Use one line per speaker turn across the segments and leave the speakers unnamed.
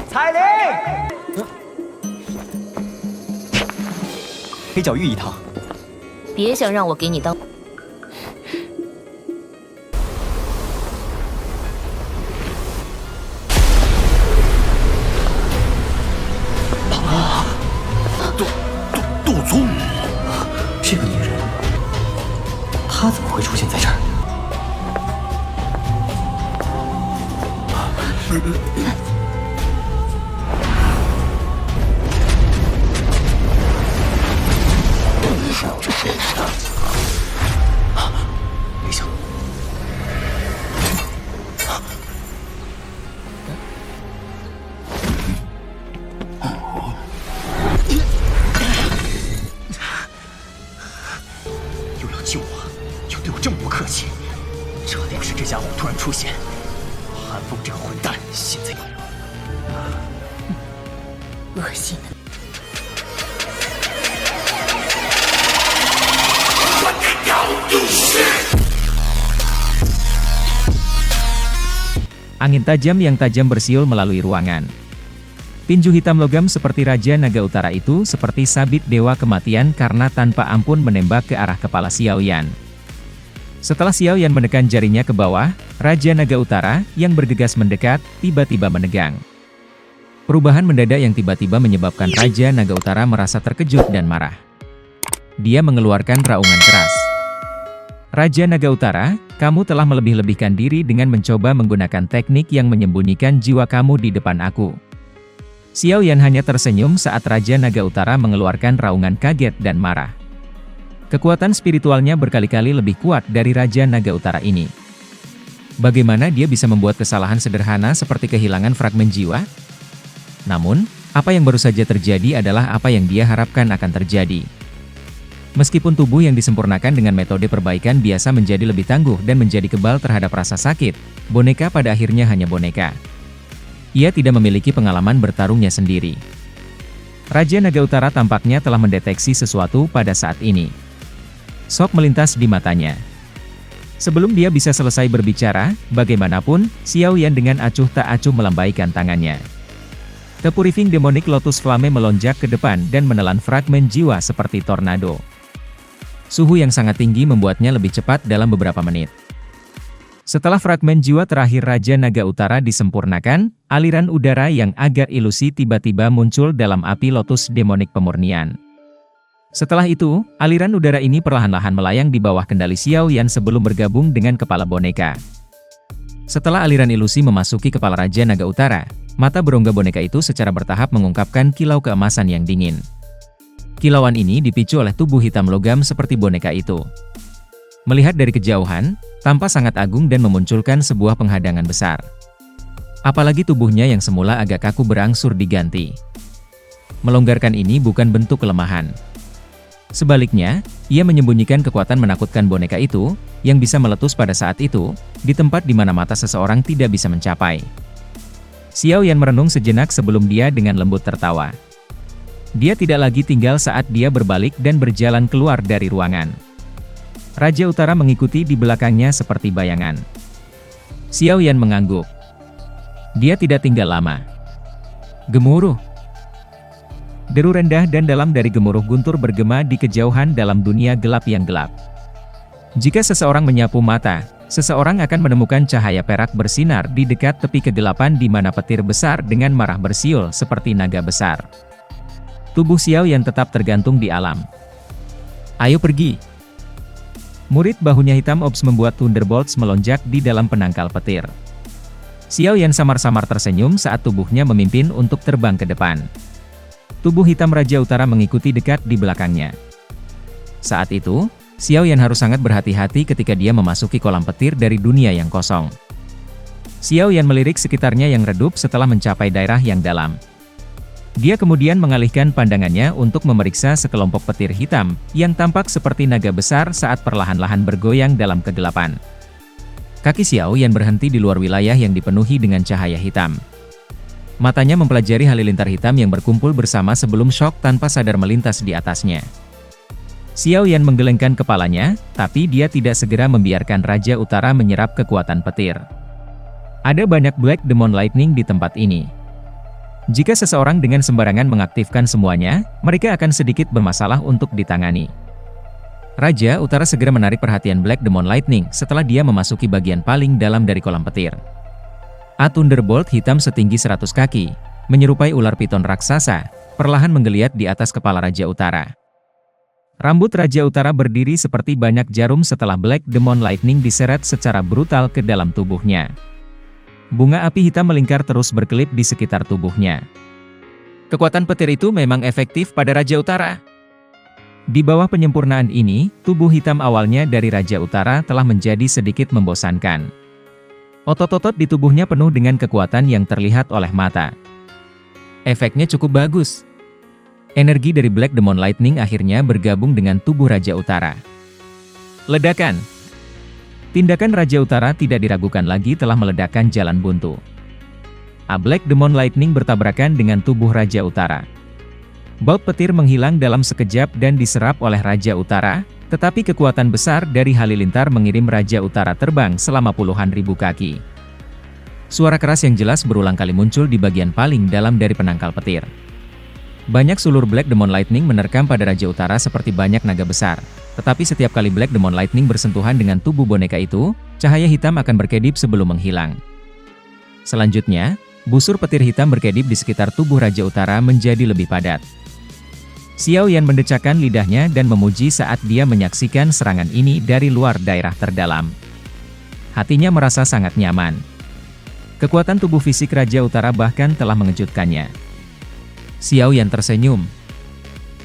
彩铃，黑角玉一趟。
别想让我给你当。
杜宗，这个女人，她怎么会出现在这儿？别想！又要救我，又对我这么不客气，这定是这家伙突然出现。韩风这个混蛋，现在
恶心的。
Angin tajam yang tajam bersiul melalui ruangan. Tinju hitam logam seperti Raja Naga Utara itu seperti sabit dewa kematian karena tanpa ampun menembak ke arah kepala Xiao Yan. Setelah Xiao Yan menekan jarinya ke bawah, Raja Naga Utara yang bergegas mendekat, tiba-tiba menegang. Perubahan mendadak yang tiba-tiba menyebabkan Raja Naga Utara merasa terkejut dan marah. Dia mengeluarkan raungan keras. Raja Naga Utara, kamu telah melebih-lebihkan diri dengan mencoba menggunakan teknik yang menyembunyikan jiwa kamu di depan aku. Xiao Yan hanya tersenyum saat Raja Naga Utara mengeluarkan raungan kaget dan marah. Kekuatan spiritualnya berkali-kali lebih kuat dari Raja Naga Utara ini. Bagaimana dia bisa membuat kesalahan sederhana seperti kehilangan fragmen jiwa? Namun, apa yang baru saja terjadi adalah apa yang dia harapkan akan terjadi. Meskipun tubuh yang disempurnakan dengan metode perbaikan biasa menjadi lebih tangguh dan menjadi kebal terhadap rasa sakit, boneka pada akhirnya hanya boneka. Ia tidak memiliki pengalaman bertarungnya sendiri. Raja Naga Utara tampaknya telah mendeteksi sesuatu pada saat ini. Shock melintas di matanya. Sebelum dia bisa selesai berbicara, bagaimanapun, Xiao Yan dengan acuh tak acuh melambaikan tangannya. The Purifying Demonic Lotus Flame melonjak ke depan dan menelan fragmen jiwa seperti tornado. Suhu yang sangat tinggi membuatnya lebih cepat dalam beberapa menit. Setelah fragmen jiwa terakhir Raja Naga Utara disempurnakan, aliran udara yang agak ilusi tiba-tiba muncul dalam api lotus demonik pemurnian. Setelah itu, aliran udara ini perlahan-lahan melayang di bawah kendali Xiao Yan sebelum bergabung dengan kepala boneka. Setelah aliran ilusi memasuki kepala Raja Naga Utara, mata berongga boneka itu secara bertahap mengungkapkan kilau keemasan yang dingin. Kilauan ini dipicu oleh tubuh hitam logam seperti boneka itu. Melihat dari kejauhan, tampak sangat agung dan memunculkan sebuah penghadangan besar. Apalagi tubuhnya yang semula agak kaku berangsur diganti. Melonggarkan ini bukan bentuk kelemahan. Sebaliknya, ia menyembunyikan kekuatan menakutkan boneka itu, yang bisa meletus pada saat itu, di tempat di mana mata seseorang tidak bisa mencapai. Xiao Yan merenung sejenak sebelum dia dengan lembut tertawa. Dia tidak lagi tinggal saat dia berbalik dan berjalan keluar dari ruangan. Raja Utara mengikuti di belakangnya seperti bayangan. Xiao Yan mengangguk. Dia tidak tinggal lama. Gemuruh. Deru rendah dan dalam dari gemuruh guntur bergema di kejauhan dalam dunia gelap yang gelap. Jika seseorang menyapu mata, seseorang akan menemukan cahaya perak bersinar di dekat tepi kegelapan di mana petir besar dengan marah bersiul seperti naga besar. Tubuh Xiao Yan tetap tergantung di alam. Ayo pergi. Murid bahunya hitam Ops membuat Thunderbolts melonjak di dalam penangkal petir. Xiao Yan samar-samar tersenyum saat tubuhnya memimpin untuk terbang ke depan. Tubuh hitam Raja Utara mengikuti dekat di belakangnya. Saat itu, Xiao Yan harus sangat berhati-hati ketika dia memasuki kolam petir dari dunia yang kosong. Xiao Yan melirik sekitarnya yang redup setelah mencapai daerah yang dalam. Dia kemudian mengalihkan pandangannya untuk memeriksa sekelompok petir hitam, yang tampak seperti naga besar saat perlahan-lahan bergoyang dalam kegelapan. Kaki Xiao Yan berhenti di luar wilayah yang dipenuhi dengan cahaya hitam. Matanya mempelajari halilintar hitam yang berkumpul bersama sebelum shock tanpa sadar melintas di atasnya. Xiao Yan menggelengkan kepalanya, tapi dia tidak segera membiarkan Raja Utara menyerap kekuatan petir. Ada banyak Black Demon Lightning di tempat ini. Jika seseorang dengan sembarangan mengaktifkan semuanya, mereka akan sedikit bermasalah untuk ditangani. Raja Utara segera menarik perhatian Black Demon Lightning setelah dia memasuki bagian paling dalam dari kolam petir. A Thunderbolt hitam setinggi 100 kaki, menyerupai ular piton raksasa, perlahan menggeliat di atas kepala Raja Utara. Rambut Raja Utara berdiri seperti banyak jarum setelah Black Demon Lightning diseret secara brutal ke dalam tubuhnya. Bunga api hitam melingkar terus berkelip di sekitar tubuhnya. Kekuatan petir itu memang efektif pada Raja Utara. Di bawah penyempurnaan ini, tubuh hitam awalnya dari Raja Utara telah menjadi sedikit membosankan. Otot-otot di tubuhnya penuh dengan kekuatan yang terlihat oleh mata. Efeknya cukup bagus. Energi dari Black Demon Lightning akhirnya bergabung dengan tubuh Raja Utara. Ledakan. Tindakan Raja Utara tidak diragukan lagi telah meledakkan jalan buntu. A Black Demon Lightning bertabrakan dengan tubuh Raja Utara. Baut petir menghilang dalam sekejap dan diserap oleh Raja Utara, tetapi kekuatan besar dari halilintar mengirim Raja Utara terbang selama puluhan ribu kaki. Suara keras yang jelas berulang kali muncul di bagian paling dalam dari penangkal petir. Banyak sulur Black Demon Lightning menerkam pada Raja Utara seperti banyak naga besar. Tetapi setiap kali Black Demon Lightning bersentuhan dengan tubuh boneka itu, cahaya hitam akan berkedip sebelum menghilang. Selanjutnya, busur petir hitam berkedip di sekitar tubuh Raja Utara menjadi lebih padat. Xiao Yan mendecakkan lidahnya dan memuji saat dia menyaksikan serangan ini dari luar daerah terdalam. Hatinya merasa sangat nyaman. Kekuatan tubuh fisik Raja Utara bahkan telah mengejutkannya. Xiao Yan tersenyum.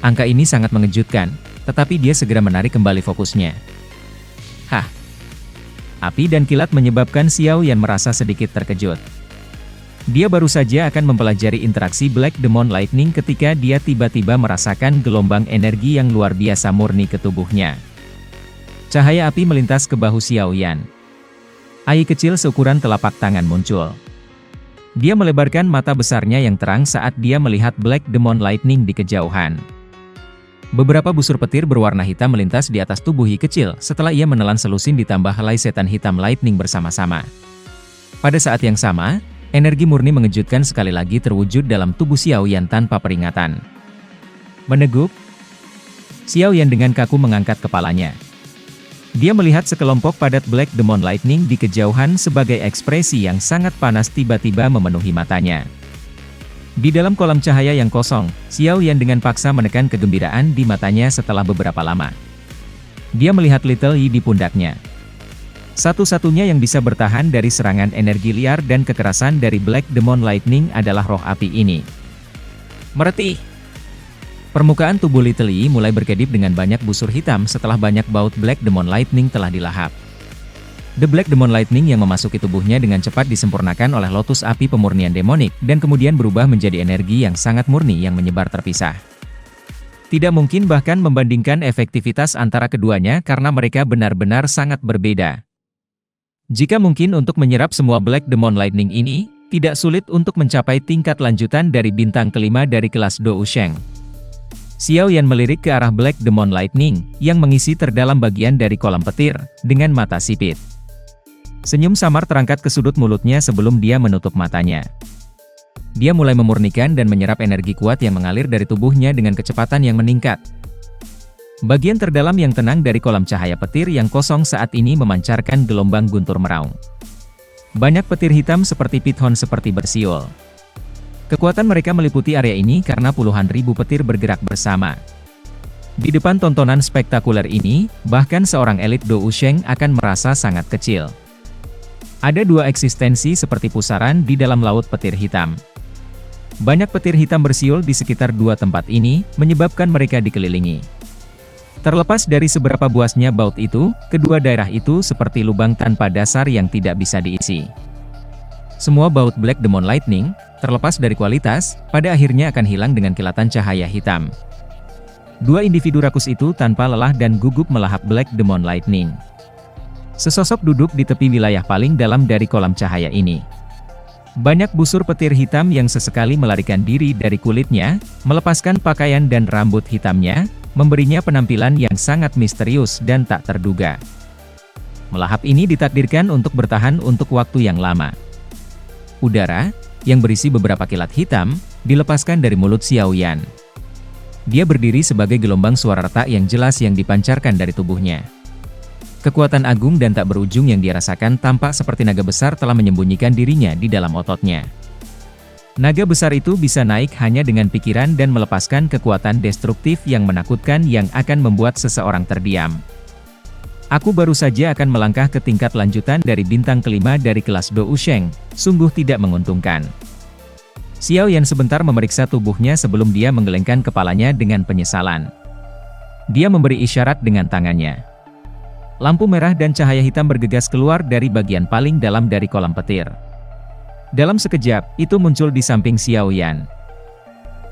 Angka ini sangat mengejutkan. Tetapi dia segera menarik kembali fokusnya. Hah! Api dan kilat menyebabkan Xiao Yan merasa sedikit terkejut. Dia baru saja akan mempelajari interaksi Black Demon Lightning ketika dia tiba-tiba merasakan gelombang energi yang luar biasa murni ke tubuhnya. Cahaya api melintas ke bahu Xiao Yan. Air kecil seukuran telapak tangan muncul. Dia melebarkan mata besarnya yang terang saat dia melihat Black Demon Lightning di kejauhan. Beberapa busur petir berwarna hitam melintas di atas tubuh Yi kecil setelah ia menelan selusin ditambah helai setan hitam lightning bersama-sama. Pada saat yang sama, energi murni mengejutkan sekali lagi terwujud dalam tubuh Xiao Yan tanpa peringatan. Meneguk, Xiao Yan dengan kaku mengangkat kepalanya. Dia melihat sekelompok padat Black Demon Lightning di kejauhan sebagai ekspresi yang sangat panas tiba-tiba memenuhi matanya. Di dalam kolam cahaya yang kosong, Xiao Yan dengan paksa menekan kegembiraan di matanya setelah beberapa lama. Dia melihat Little Yi di pundaknya. Satu-satunya yang bisa bertahan dari serangan energi liar dan kekerasan dari Black Demon Lightning adalah roh api ini. Meretih! Permukaan tubuh Little Yi mulai berkedip dengan banyak busur hitam setelah banyak baut Black Demon Lightning telah dilahap. The Black Demon Lightning yang memasuki tubuhnya dengan cepat disempurnakan oleh lotus api pemurnian demonik dan kemudian berubah menjadi energi yang sangat murni yang menyebar terpisah. Tidak mungkin bahkan membandingkan efektivitas antara keduanya karena mereka benar-benar sangat berbeda. Jika mungkin untuk menyerap semua Black Demon Lightning ini, tidak sulit untuk mencapai tingkat lanjutan dari bintang kelima dari kelas Dou Sheng. Xiao Yan melirik ke arah Black Demon Lightning yang mengisi terdalam bagian dari kolam petir dengan mata sipit. Senyum samar terangkat ke sudut mulutnya sebelum dia menutup matanya. Dia mulai memurnikan dan menyerap energi kuat yang mengalir dari tubuhnya dengan kecepatan yang meningkat. Bagian terdalam yang tenang dari kolam cahaya petir yang kosong saat ini memancarkan gelombang guntur meraung. Banyak petir hitam seperti pithon seperti bersiul. Kekuatan mereka meliputi area ini karena puluhan ribu petir bergerak bersama. Di depan tontonan spektakuler ini, bahkan seorang elit Dou Sheng akan merasa sangat kecil. Ada dua eksistensi seperti pusaran di dalam laut petir hitam. Banyak petir hitam bersiul di sekitar dua tempat ini, menyebabkan mereka dikelilingi. Terlepas dari seberapa buasnya baut itu, kedua daerah itu seperti lubang tanpa dasar yang tidak bisa diisi. Semua baut Black Demon Lightning, terlepas dari kualitas, pada akhirnya akan hilang dengan kilatan cahaya hitam. Dua individu rakus itu tanpa lelah dan gugup melahap Black Demon Lightning. Sesosok duduk di tepi wilayah paling dalam dari kolam cahaya ini. Banyak busur petir hitam yang sesekali melarikan diri dari kulitnya, melepaskan pakaian dan rambut hitamnya, memberinya penampilan yang sangat misterius dan tak terduga. Melahap ini ditakdirkan untuk bertahan untuk waktu yang lama. udara, yang berisi beberapa kilat hitam, dilepaskan dari mulut Xiao Yan. Dia berdiri sebagai gelombang suara retak yang jelas yang dipancarkan dari tubuhnya. Kekuatan agung dan tak berujung yang dia rasakan tampak seperti naga besar telah menyembunyikan dirinya di dalam ototnya. Naga besar itu bisa naik hanya dengan pikiran dan melepaskan kekuatan destruktif yang menakutkan yang akan membuat seseorang terdiam. Aku baru saja akan melangkah ke tingkat lanjutan dari bintang kelima dari kelas Dou Sheng, sungguh tidak menguntungkan. Xiao Yan sebentar memeriksa tubuhnya sebelum dia menggelengkan kepalanya dengan penyesalan. Dia memberi isyarat dengan tangannya. Lampu merah dan cahaya hitam bergegas keluar dari bagian paling dalam dari kolam petir. Dalam sekejap, itu muncul di samping Xiao Yan.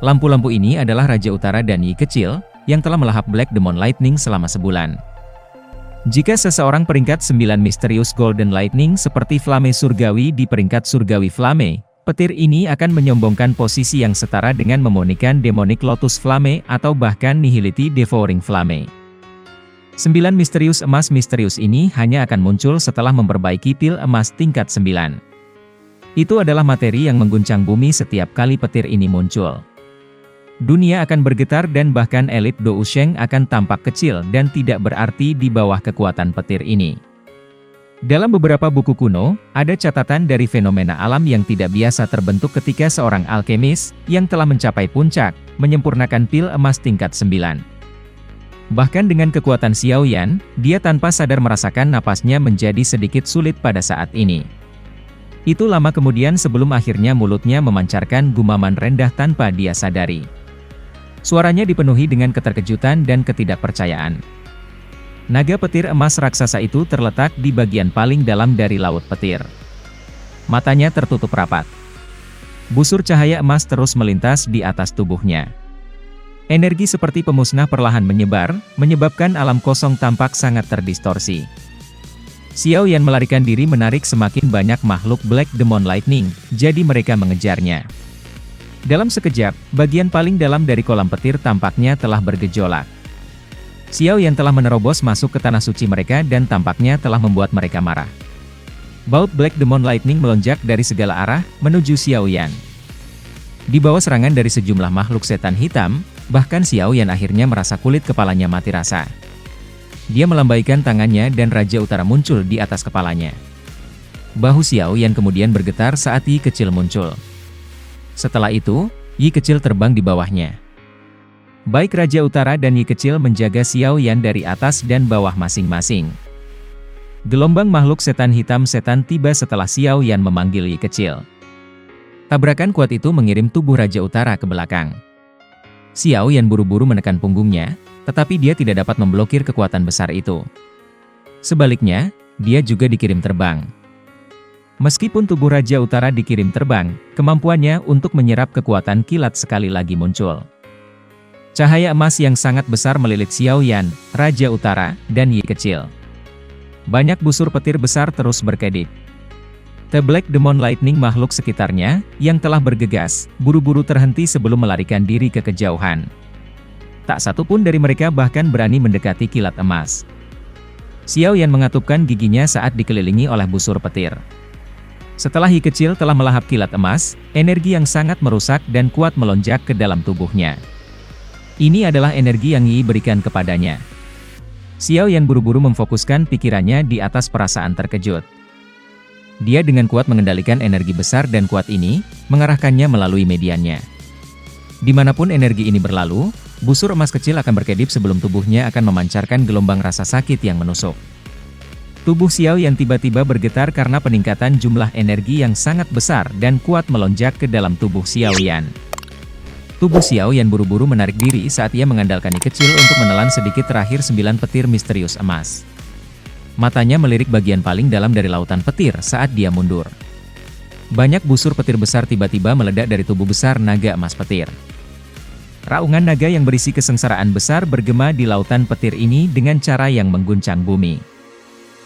Lampu-lampu ini adalah Raja Utara dan Yi Kecil, yang telah melahap Black Demon Lightning selama sebulan. Jika seseorang peringkat 9 misterius Golden Lightning seperti Flame Surgawi di peringkat Surgawi Flame, petir ini akan menyombongkan posisi yang setara dengan memonikan Demonic Lotus Flame atau bahkan Nihility Devouring Flame. 9 misterius emas misterius ini hanya akan muncul setelah memperbaiki pil emas tingkat 9. Itu adalah materi yang mengguncang bumi setiap kali petir ini muncul. Dunia akan bergetar dan bahkan elit Dou Sheng akan tampak kecil dan tidak berarti di bawah kekuatan petir ini. Dalam beberapa buku kuno, ada catatan dari fenomena alam yang tidak biasa terbentuk ketika seorang alkemis, yang telah mencapai puncak, menyempurnakan pil emas tingkat 9. Bahkan dengan kekuatan Xiao Yan, dia tanpa sadar merasakan napasnya menjadi sedikit sulit pada saat ini. Itu lama kemudian sebelum akhirnya mulutnya memancarkan gumaman rendah tanpa dia sadari. Suaranya dipenuhi dengan keterkejutan dan ketidakpercayaan. Naga petir emas raksasa itu terletak di bagian paling dalam dari laut petir. Matanya tertutup rapat. Busur cahaya emas terus melintas di atas tubuhnya. Energi seperti pemusnah perlahan menyebar, menyebabkan alam kosong tampak sangat terdistorsi. Xiao Yan melarikan diri menarik semakin banyak makhluk Black Demon Lightning, jadi mereka mengejarnya. Dalam sekejap, bagian paling dalam dari kolam petir tampaknya telah bergejolak. Xiao Yan telah menerobos masuk ke tanah suci mereka dan tampaknya telah membuat mereka marah. Baut Black Demon Lightning melonjak dari segala arah, menuju Xiao Yan. Di bawah serangan dari sejumlah makhluk setan hitam, bahkan Xiao Yan akhirnya merasa kulit kepalanya mati rasa. Dia melambaikan tangannya dan Raja Utara muncul di atas kepalanya. Bahu Xiao Yan kemudian bergetar saat Yi Kecil muncul. Setelah itu, Yi Kecil terbang di bawahnya. Baik Raja Utara dan Yi Kecil menjaga Xiao Yan dari atas dan bawah masing-masing. Gelombang makhluk setan hitam setan tiba setelah Xiao Yan memanggil Yi Kecil. Tabrakan kuat itu mengirim tubuh Raja Utara ke belakang. Xiao Yan buru-buru menekan punggungnya, tetapi dia tidak dapat memblokir kekuatan besar itu. Sebaliknya, dia juga dikirim terbang. Meskipun tubuh Raja Utara dikirim terbang, kemampuannya untuk menyerap kekuatan kilat sekali lagi muncul. Cahaya emas yang sangat besar melilit Xiao Yan, Raja Utara, dan Yi Kecil. Banyak busur petir besar terus berkedip. The Black Demon Lightning makhluk sekitarnya, yang telah bergegas, buru-buru terhenti sebelum melarikan diri ke kejauhan. Tak satu pun dari mereka bahkan berani mendekati kilat emas. Xiao Yan mengatupkan giginya saat dikelilingi oleh busur petir. Setelah Yi Kecil telah melahap kilat emas, energi yang sangat merusak dan kuat melonjak ke dalam tubuhnya. Ini adalah energi yang Yi berikan kepadanya. Xiao Yan buru-buru memfokuskan pikirannya di atas perasaan terkejut. Dia dengan kuat mengendalikan energi besar dan kuat ini, mengarahkannya melalui mediannya. Dimanapun energi ini berlalu, busur emas kecil akan berkedip sebelum tubuhnya akan memancarkan gelombang rasa sakit yang menusuk. Tubuh Xiao Yan tiba-tiba bergetar karena peningkatan jumlah energi yang sangat besar dan kuat melonjak ke dalam tubuh Xiao Yan. Tubuh Xiao Yan buru-buru menarik diri saat ia mengandalkan Yi Kecil untuk menelan sedikit terakhir 9 petir misterius emas. Matanya melirik bagian paling dalam dari lautan petir saat dia mundur. Banyak busur petir besar tiba-tiba meledak dari tubuh besar naga emas petir. Raungan naga yang berisi kesengsaraan besar bergema di lautan petir ini dengan cara yang mengguncang bumi.